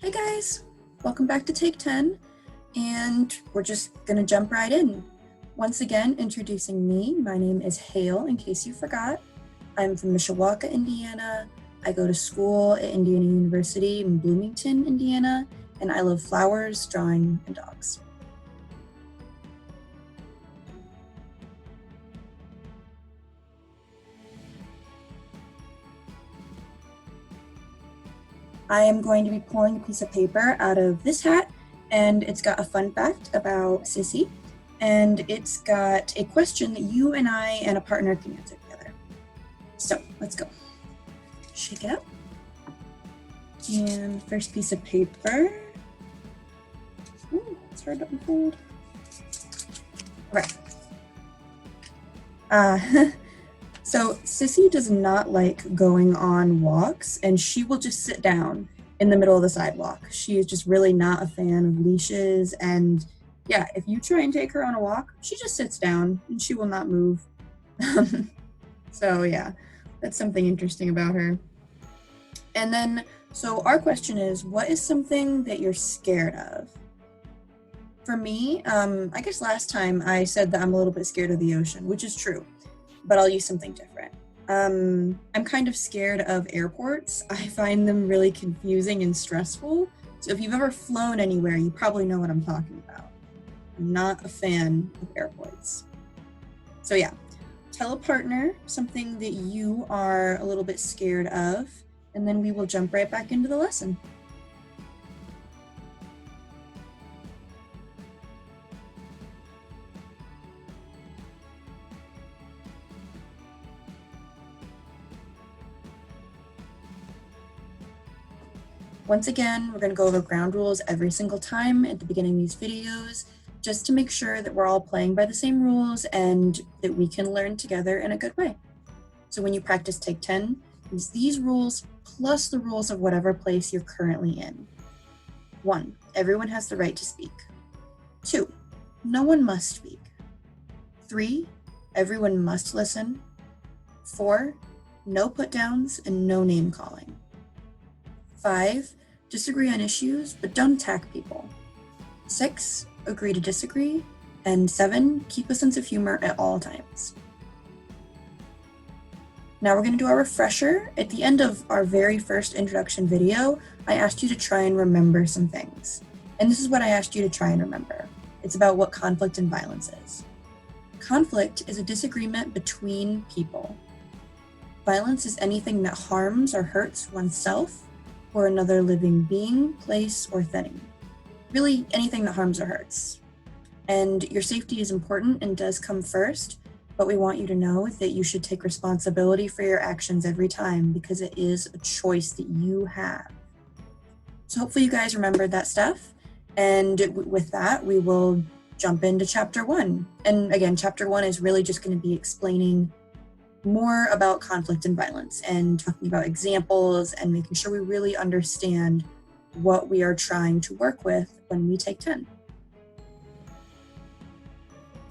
Hey guys, welcome back to Take 10, and we're just gonna jump right in. Once again, introducing me, my name is Hale, in case you forgot. I'm from Mishawaka, Indiana. I go to school at Indiana University in Bloomington, Indiana, and I love flowers, drawing, and dogs. I am going to be pulling a piece of paper out of this hat, and it's got a fun fact about Sissy, and it's got a question that you and I and a partner can answer together. So let's go. Shake it up. And first piece of paper. Ooh, it's hard to unfold. Okay. So Sissy does not like going on walks, and she will just sit down in the middle of the sidewalk. She is just really not a fan of leashes, and yeah, if you try and take her on a walk, she just sits down and she will not move. So yeah, that's something interesting about her. And then, so our question is, what is something that you're scared of? For me, I guess last time I said that I'm a little bit scared of the ocean, which is true. But I'll use something different. I'm kind of scared of airports. I find them really confusing and stressful. So if you've ever flown anywhere, you probably know what I'm talking about. I'm not a fan of airports. So yeah, tell a partner something that you are a little bit scared of, and then we will jump right back into the lesson. Once again, we're going to go over ground rules every single time at the beginning of these videos, just to make sure that we're all playing by the same rules and that we can learn together in a good way. So when you practice Take 10, use these rules plus the rules of whatever place you're currently in. 1, everyone has the right to speak. 2, no one must speak. 3, everyone must listen. 4, no put-downs and no name-calling. 5, disagree on issues, but don't attack people. 6, agree to disagree. And 7, keep a sense of humor at all times. Now we're going to do our refresher. At the end of our very first introduction video, I asked you to try and remember some things. And this is what I asked you to try and remember. It's about what conflict and violence is. Conflict is a disagreement between people. Violence is anything that harms or hurts oneself or another living being, place, or thing. Really, anything that harms or hurts. And your safety is important and does come first, but we want you to know that you should take responsibility for your actions every time because it is a choice that you have. So hopefully you guys remembered that stuff. And with that, we will jump into chapter 1. And again, chapter 1 is really just going to be explaining more about conflict and violence and talking about examples and making sure we really understand what we are trying to work with when we take 10.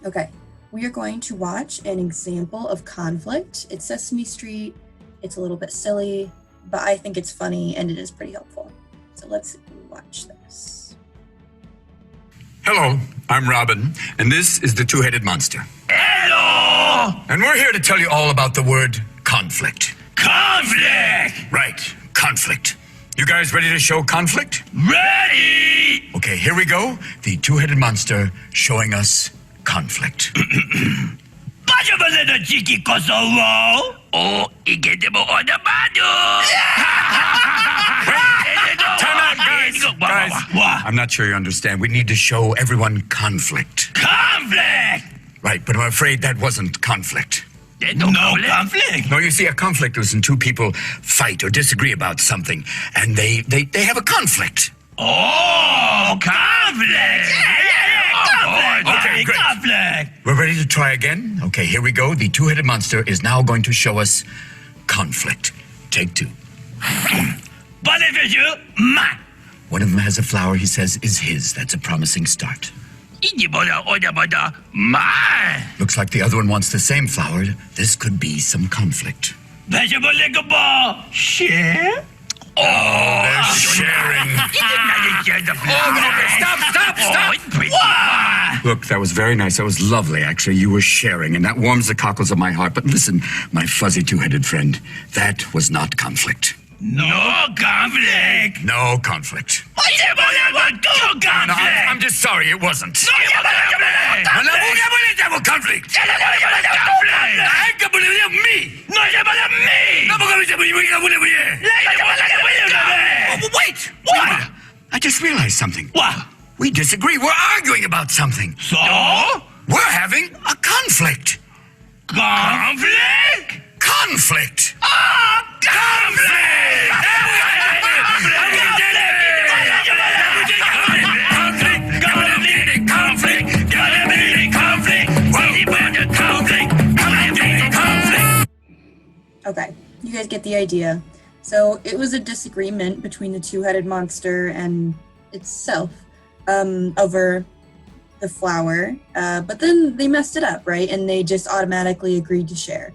Okay, we are going to watch an example of conflict. It's Sesame Street. It's a little bit silly, but I think it's funny and it is pretty helpful. So let's watch this. Hello, I'm Robin, and this is the Two-Headed Monster. Hello! And we're here to tell you all about the word conflict. Conflict! Right, conflict. You guys ready to show conflict? Ready! Okay, here we go. The Two-Headed Monster showing us conflict. Pajabalena chiki kosowo! O igete mo odamado! Time out, guys. I'm not sure you understand. We need to show everyone conflict. Conflict! Right, but I'm afraid that wasn't conflict. No conflict? No, you see, a conflict is when two people fight or disagree about something, and they have a conflict. Oh, conflict! Okay, great. Conflict! We're ready to try again? Okay, here we go. The Two-Headed Monster is now going to show us conflict. Take 2. One of them has a flower he says is his. That's a promising start. Looks like the other one wants the same flower. This could be some conflict. Share? They're sharing. Stop! Look, that was very nice. That was lovely, actually. You were sharing, and that warms the cockles of my heart. But listen, my fuzzy two-headed friend, that was not conflict. No conflict. No conflict. No conflict. No, I'm just sorry, it wasn't. Conflict. Wait! What? I just realized something. What? We disagree. We're arguing about something. So? We're having a conflict. Conflict? Conflict! Okay, you guys get the idea. So it was a disagreement between the two-headed monster and itself over the flower, but then they messed it up, right? And they just automatically agreed to share.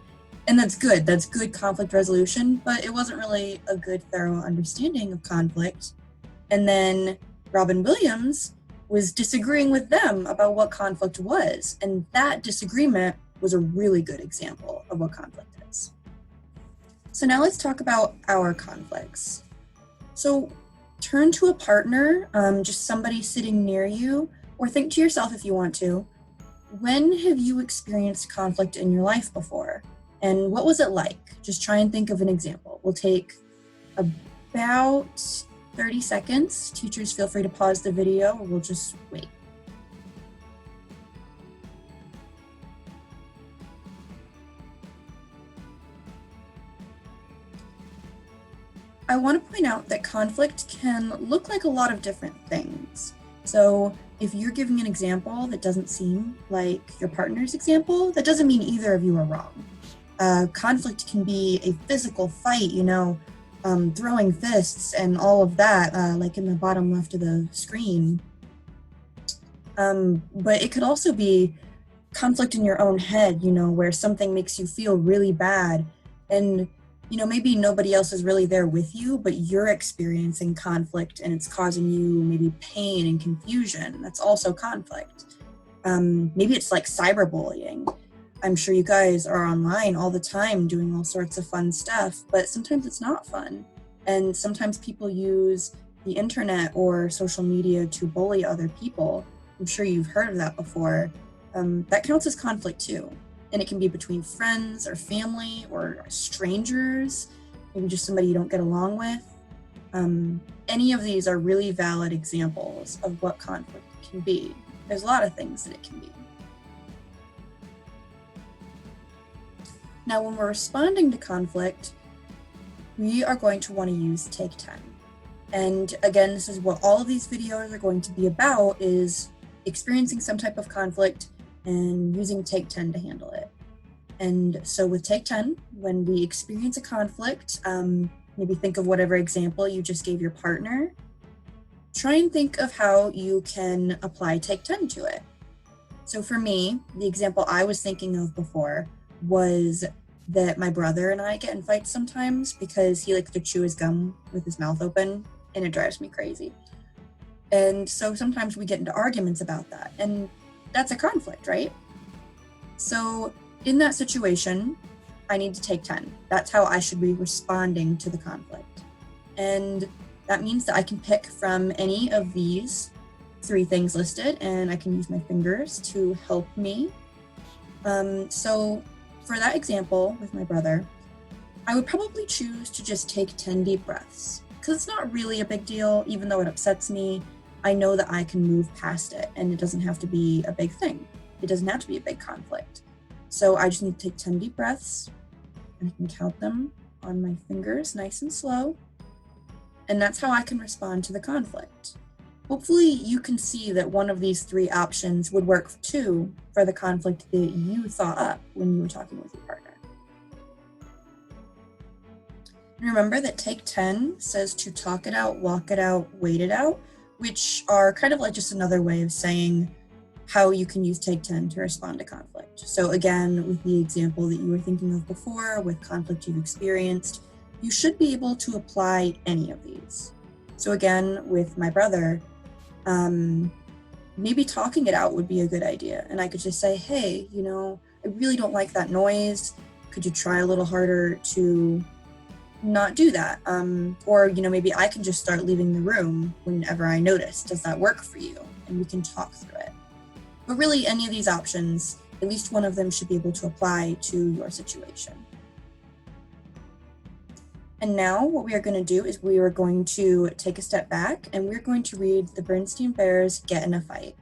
And that's good. That's good conflict resolution, but it wasn't really a good, thorough understanding of conflict. And then Robin Williams was disagreeing with them about what conflict was. And that disagreement was a really good example of what conflict is. So now let's talk about our conflicts. So turn to a partner, just somebody sitting near you, or think to yourself if you want to, when have you experienced conflict in your life before? And what was it like? Just try and think of an example. We'll take about 30 seconds. Teachers, feel free to pause the video, or we'll just wait. I want to point out that conflict can look like a lot of different things. So if you're giving an example that doesn't seem like your partner's example, that doesn't mean either of you are wrong. Conflict can be a physical fight, throwing fists and all of that, like in the bottom left of the screen. But it could also be conflict in your own head, where something makes you feel really bad. And, maybe nobody else is really there with you, but you're experiencing conflict and it's causing you maybe pain and confusion. That's also conflict. Maybe it's like cyberbullying. I'm sure you guys are online all the time doing all sorts of fun stuff, but sometimes it's not fun. And sometimes people use the internet or social media to bully other people. I'm sure you've heard of that before. That counts as conflict too. And it can be between friends or family or strangers, maybe just somebody you don't get along with. Any of these are really valid examples of what conflict can be. There's a lot of things that it can be. Now, when we're responding to conflict, we are going to want to use Take 10. And again, this is what all of these videos are going to be about, is experiencing some type of conflict and using Take 10 to handle it. And so with Take 10, when we experience a conflict, maybe think of whatever example you just gave your partner. Try and think of how you can apply Take 10 to it. So for me, the example I was thinking of before was that my brother and I get in fights sometimes because he likes to chew his gum with his mouth open, and it drives me crazy. And so sometimes we get into arguments about that, and that's a conflict, right? So in that situation, I need to take 10. That's how I should be responding to the conflict. And that means that I can pick from any of these 3 things listed, and I can use my fingers to help me. So for that example with my brother, I would probably choose to just take 10 deep breaths, because it's not really a big deal. Even though it upsets me, I know that I can move past it, and it doesn't have to be a big thing. It doesn't have to be a big conflict. So I just need to take 10 deep breaths, and I can count them on my fingers nice and slow. And that's how I can respond to the conflict. Hopefully you can see that one of these 3 options would work too for the conflict that you thought up when you were talking with your partner. And remember that Take 10 says to talk it out, walk it out, wait it out, which are kind of like just another way of saying how you can use Take 10 to respond to conflict. So again, with the example that you were thinking of before, with conflict you've experienced, you should be able to apply any of these. So again, with my brother, maybe talking it out would be a good idea. And I could just say, hey, I really don't like that noise. Could you try a little harder to not do that? Or, maybe I can just start leaving the room whenever I notice. Does that work for you? And we can talk through it. But really, any of these options, at least one of them should be able to apply to your situation. And now what we are going to do is we are going to take a step back and we're going to read the Bernstein Bears Get in a Fight.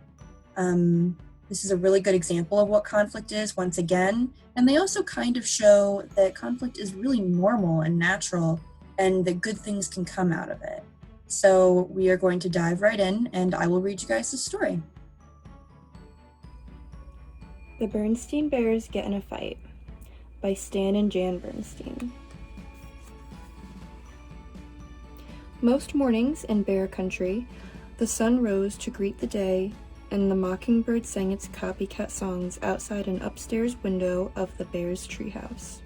This is a really good example of what conflict is once again, and they also kind of show that conflict is really normal and natural and that good things can come out of it. So we are going to dive right in and I will read you guys the story. The Bernstein Bears Get in a Fight by Stan and Jan Bernstein. Most mornings in bear country, the sun rose to greet the day, and the mockingbird sang its copycat songs outside an upstairs window of the bear's treehouse.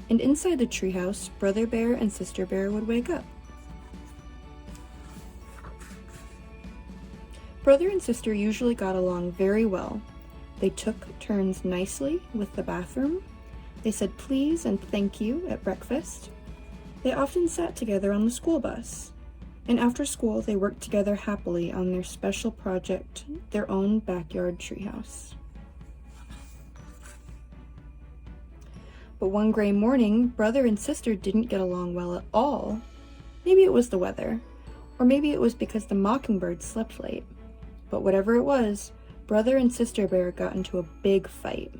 And inside the treehouse, Brother Bear and Sister Bear would wake up. Brother and sister usually got along very well. They took turns nicely with the bathroom. They said please and thank you at breakfast. They often sat together on the school bus. And after school, they worked together happily on their special project, their own backyard treehouse. But one gray morning, brother and sister didn't get along well at all. Maybe it was the weather, or maybe it was because the mockingbird slept late. But whatever it was, Brother and Sister Bear got into a big fight.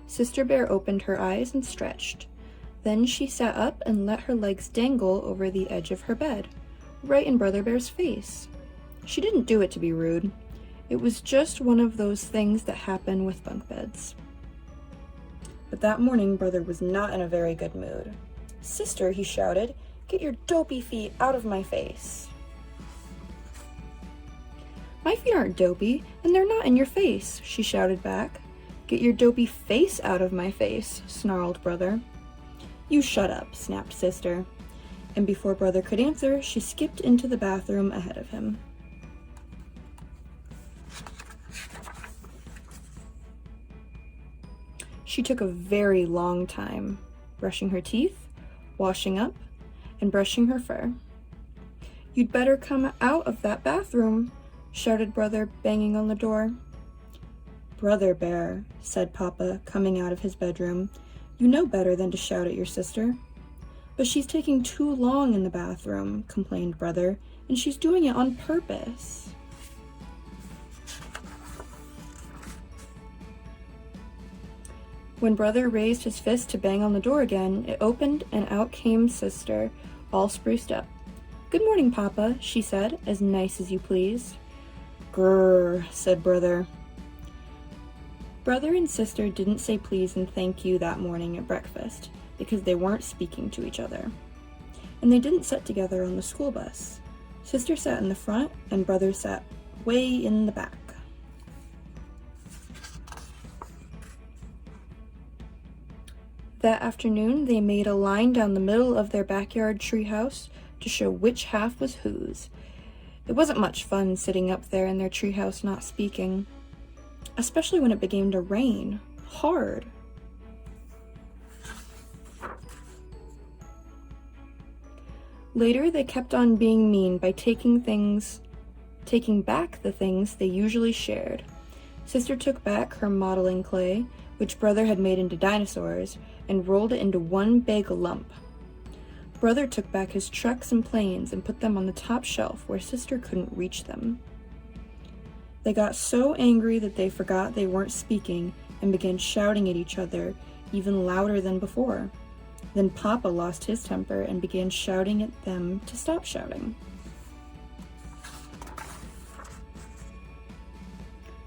Sister Bear opened her eyes and stretched. Then she sat up and let her legs dangle over the edge of her bed, right in Brother Bear's face. She didn't do it to be rude. It was just one of those things that happen with bunk beds. But that morning, Brother was not in a very good mood. "Sister," he shouted, "get your dopey feet out of my face." "My feet aren't dopey, and they're not in your face," she shouted back. "Get your dopey face out of my face," snarled Brother. "You shut up," snapped Sister. And before Brother could answer, she skipped into the bathroom ahead of him. She took a very long time, brushing her teeth, washing up, and brushing her fur. "You'd better come out of that bathroom," shouted Brother, banging on the door. "Brother Bear," said Papa, coming out of his bedroom, "you know better than to shout at your sister." "But she's taking too long in the bathroom," complained Brother, "and she's doing it on purpose." When Brother raised his fist to bang on the door again, it opened and out came Sister, all spruced up. "Good morning, Papa," she said, "as nice as you please." "Grrr," said Brother. Brother and Sister didn't say please and thank you that morning at breakfast because they weren't speaking to each other. And they didn't sit together on the school bus. Sister sat in the front and Brother sat way in the back. That afternoon, they made a line down the middle of their backyard treehouse to show which half was whose. It wasn't much fun sitting up there in their treehouse not speaking, especially when it began to rain hard. Later, they kept on being mean by taking back the things they usually shared. Sister took back her modeling clay, which Brother had made into dinosaurs, and rolled it into one big lump. Brother took back his trucks and planes and put them on the top shelf where Sister couldn't reach them. They got so angry that they forgot they weren't speaking and began shouting at each other even louder than before. Then Papa lost his temper and began shouting at them to stop shouting.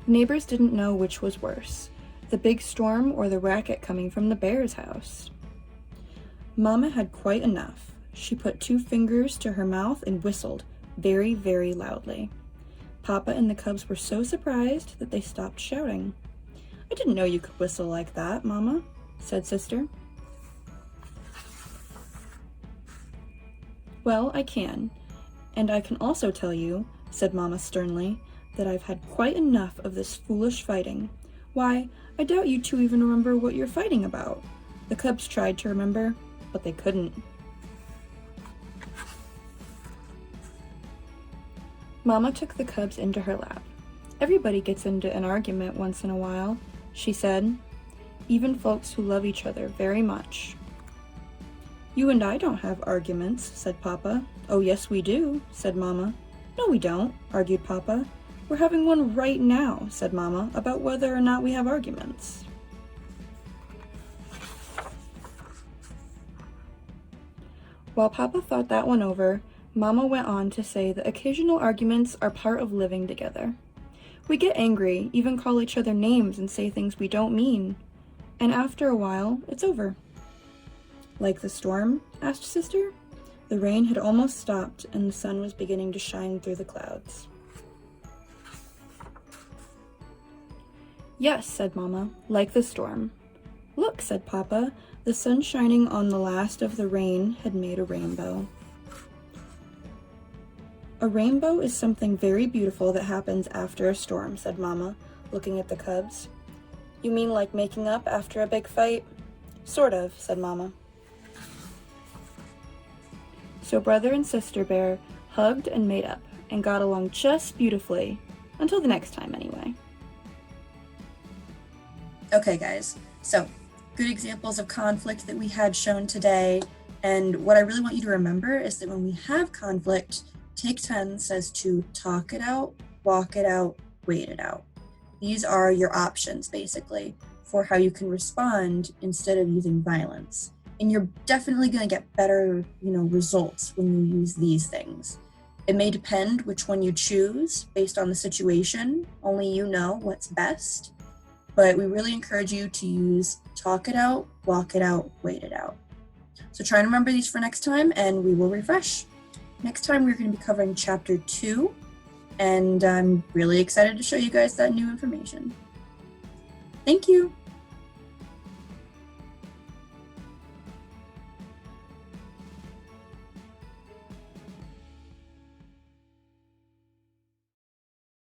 Neighbors didn't know which was worse, the big storm or the racket coming from the bear's house. Mama had quite enough. She put 2 fingers to her mouth and whistled very, very loudly. Papa and the cubs were so surprised that they stopped shouting. "I didn't know you could whistle like that, Mama," said Sister. Well, I can. And I can also tell you, said Mama sternly, that I've had quite enough of this foolish fighting. Why, I doubt you two even remember what you're fighting about. The cubs tried to remember, but they couldn't. Mama took the cubs into her lap. Everybody gets into an argument once in a while, she said. Even folks who love each other very much. You and I don't have arguments, said Papa. Oh, yes, we do, said Mama. No, we don't, argued Papa. We're having one right now, said Mama, about whether or not we have arguments. While Papa thought that one over, Mama went on to say that occasional arguments are part of living together. We get angry, even call each other names and say things we don't mean. And after a while, it's over. Like the storm? Asked Sister. The rain had almost stopped and the sun was beginning to shine through the clouds. Yes, said Mama, like the storm. Look, said Papa, the sun shining on the last of the rain had made a rainbow. A rainbow is something very beautiful that happens after a storm, said Mama, looking at the cubs. You mean like making up after a big fight? Sort of, said Mama. So Brother and Sister Bear hugged and made up and got along just beautifully, until the next time anyway. Okay, guys, so good examples of conflict that we had shown today. And what I really want you to remember is that when we have conflict, Take 10 says to talk it out, walk it out, wait it out. These are your options, basically, for how you can respond instead of using violence. And you're definitely going to get better, results when you use these things. It may depend which one you choose based on the situation. Only you know what's best. But we really encourage you to use talk it out, walk it out, wait it out. So try and remember these for next time, and we will refresh. Next time, we're going to be covering Chapter 2, and I'm really excited to show you guys that new information. Thank you.